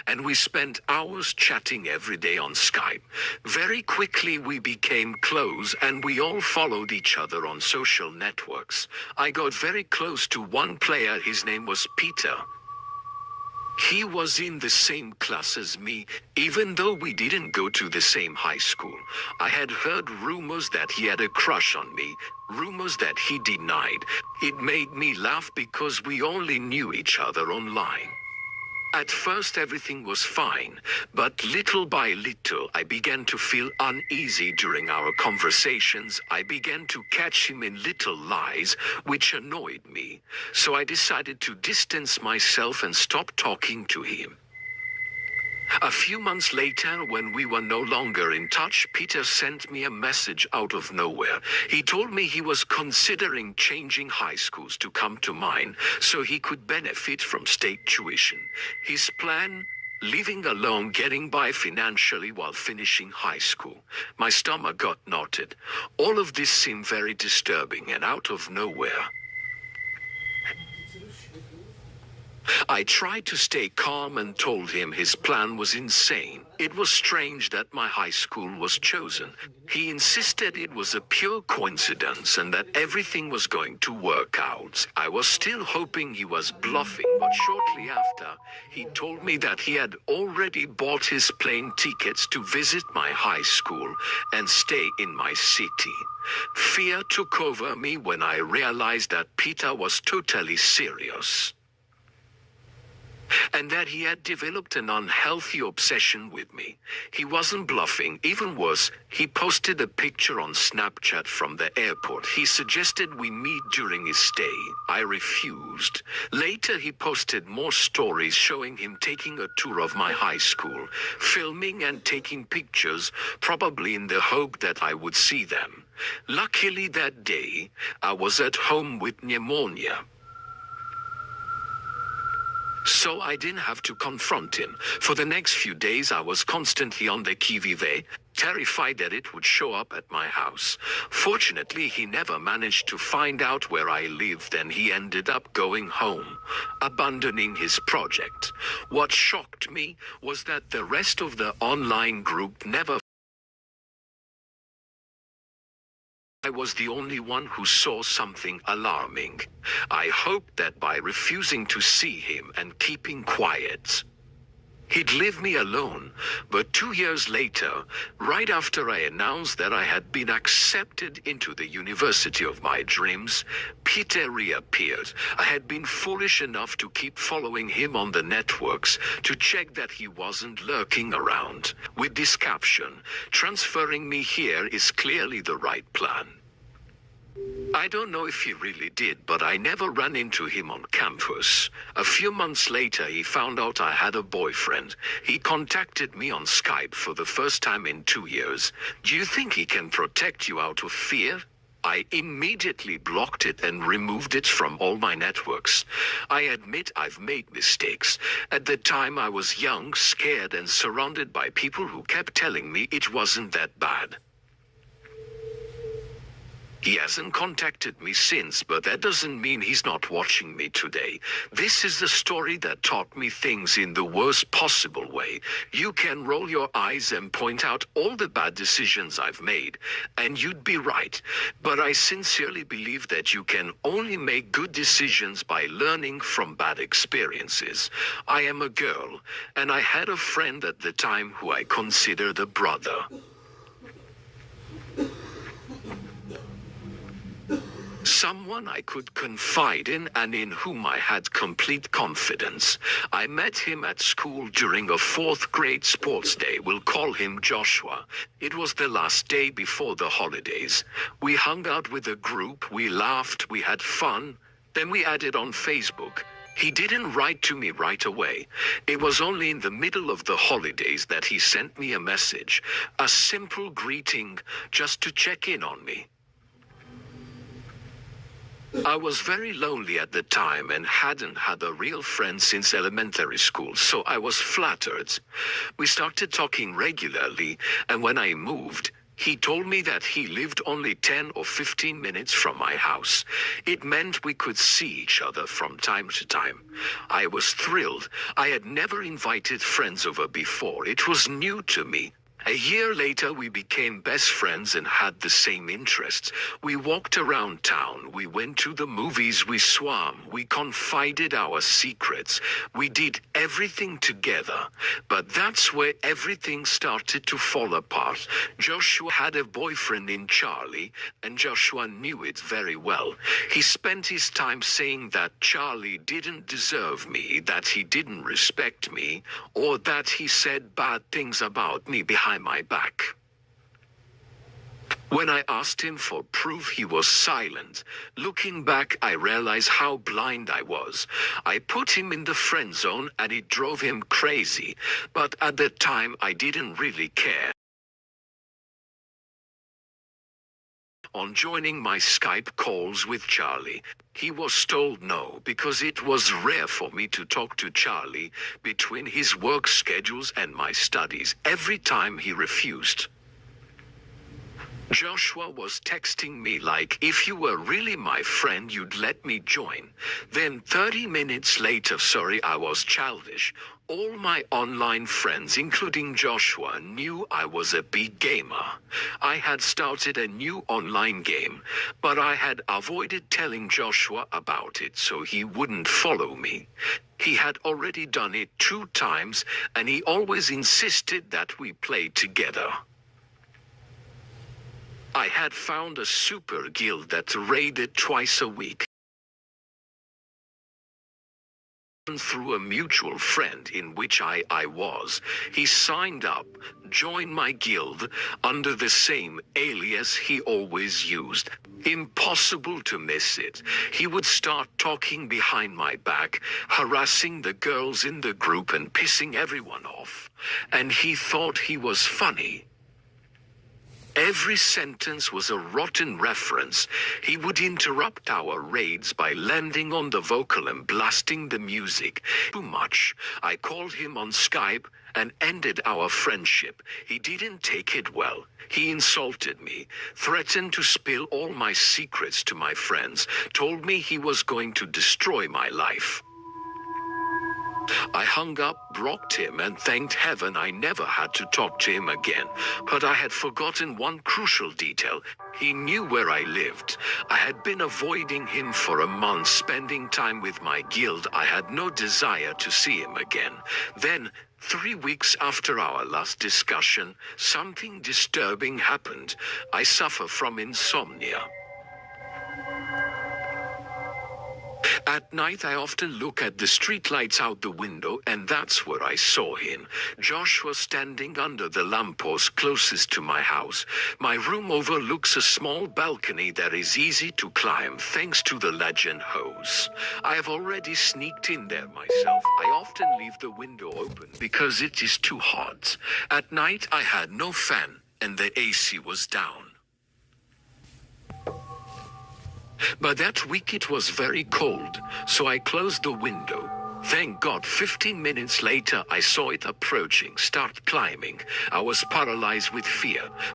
and we spent hours chatting every day on Skype. Very quickly we became close and we all followed each other on social networks. I got very close to one player, his name was Peter. He was in the same class as me, even though we didn't go to the same high school. I had heard rumors that he had a crush on me, rumors that he denied. It made me laugh because we only knew each other online. At first everything was fine, but little by little I began to feel uneasy during our conversations. I began to catch him in little lies, which annoyed me. So I decided to distance myself and stop talking to him. A few months later, when we were no longer in touch, Peter sent me a message out of nowhere. He told me he was considering changing high schools to come to mine, so he could benefit from state tuition. His plan? Living alone, getting by financially while finishing high school. My stomach got knotted. All of this seemed very disturbing and out of nowhere. I tried to stay calm and told him his plan was insane. It was strange that my high school was chosen. He insisted it was a pure coincidence and that everything was going to work out. I was still hoping he was bluffing, but shortly after, he told me that he had already bought his plane tickets to visit my high school and stay in my city. Fear took over me when I realized that Peter was totally serious, and that he had developed an unhealthy obsession with me. He wasn't bluffing. Even worse, he posted a picture on Snapchat from the airport. He suggested we meet during his stay. I refused. Later he posted more stories showing him taking a tour of my high school, filming and taking pictures, probably in the hope that I would see them. Luckily that day, I was at home with pneumonia, so I didn't have to confront him. For the next few days I was constantly on the qui vive, terrified that it would show up at my house. Fortunately, he never managed to find out where I lived, and he ended up going home, abandoning his project. What shocked me was that the rest of the online group never. I was the only one who saw something alarming. I hoped that by refusing to see him and keeping quiet, he'd leave me alone. But 2 years later, right after I announced that I had been accepted into the university of my dreams, Peter reappeared. I had been foolish enough to keep following him on the networks to check that he wasn't lurking around. With this caption, "Transferring me here is clearly the right plan." I don't know if he really did, but I never ran into him on campus. A few months later, he found out I had a boyfriend. He contacted me on Skype for the first time in 2 years. "Do you think he can protect you out of fear?" I immediately blocked it and removed it from all my networks. I admit I've made mistakes. At the time I was young, scared, and surrounded by people who kept telling me it wasn't that bad. He hasn't contacted me since, but that doesn't mean he's not watching me today. This is the story that taught me things in the worst possible way. You can roll your eyes and point out all the bad decisions I've made, and you'd be right. But I sincerely believe that you can only make good decisions by learning from bad experiences. I am a girl, and I had a friend at the time who I considered a brother. Someone I could confide in and in whom I had complete confidence. I met him at school during a 4th grade sports day. We'll call him Joshua. It was the last day before the holidays. We hung out with a group, we laughed, we had fun. Then we added on Facebook. He didn't write to me right away. It was only in the middle of the holidays that he sent me a message. A simple greeting, just to check in on me. I was very lonely at the time and hadn't had a real friend since elementary school, so I was flattered. We started talking regularly, and when I moved, He told me that he lived only 10 or 15 minutes from my house. It meant we could see each other from time to time. I was thrilled. I had never invited friends over before. It was new to me. A year later, we became best friends and had the same interests. We walked around town, we went to the movies, we swam, we confided our secrets. We did everything together. But that's where everything started to fall apart. Joshua had a boyfriend in Charlie, and Joshua knew it very well. He spent his time saying that Charlie didn't deserve me, that he didn't respect me, or that he said bad things about me behind my back. When I asked him for proof, he was silent. Looking back, I realized how blind I was. I put him in the friend zone and it drove him crazy. But at the time, I didn't really care. On joining my Skype calls with Charlie, he was told no because it was rare for me to talk to Charlie between his work schedules and my studies. Every time he refused. Joshua was texting me like, if you were really my friend, you'd let me join. Then 30 minutes later, sorry, I was childish. All my online friends, including Joshua, knew I was a big gamer. I had started a new online game, but I had avoided telling Joshua about it so he wouldn't follow me. He had already done it 2 times, and he always insisted that we play together. I had found a super guild that raided twice a week. Through a mutual friend in which I was. He signed up, joined my guild, under the same alias he always used. Impossible to miss it. He would start talking behind my back, harassing the girls in the group and pissing everyone off. And he thought he was funny. Every sentence was a rotten reference. He would interrupt our raids by landing on the vocal and blasting the music. Too much. I called him on Skype and ended our friendship. He didn't take it well. He insulted me, threatened to spill all my secrets to my friends, told me he was going to destroy my life. I hung up, blocked him, and thanked heaven I never had to talk to him again. But I had forgotten one crucial detail. He knew where I lived. I had been avoiding him for a month, spending time with my guild. I had no desire to see him again. Then, 3 weeks after our last discussion, something disturbing happened. I suffer from insomnia. At night, I often look at the streetlights out the window, and that's where I saw him. Josh was standing under the lamppost closest to my house. My room overlooks a small balcony that is easy to climb thanks to the legend hose. I have already sneaked in there myself. I often leave the window open because it is too hot. At night, I had no fan, and the AC was down. But that week it was very cold, so I closed the window. Thank God, 15 minutes later I saw it approaching, start climbing. I was paralyzed with fear.